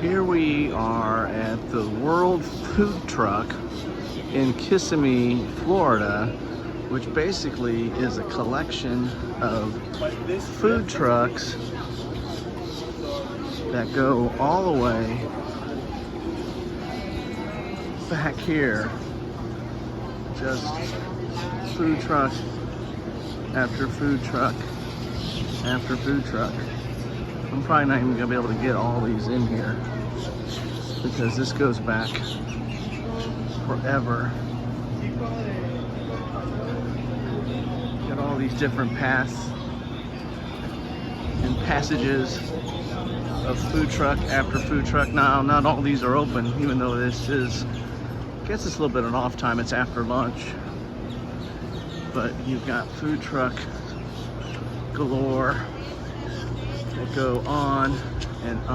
Here we are at the World Food Truck in Kissimmee, Florida, which basically is a collection of food trucks that go all the way back here. Just food truck after food truck after food truck. I'm probably not even gonna be able to get all these in here because this goes back forever. Got all these different paths and passages of food truck after food truck. Now, not all these are open, even though this is, I guess it's a little bit of an off time, it's after lunch. But you've got food truck galore that go on and on.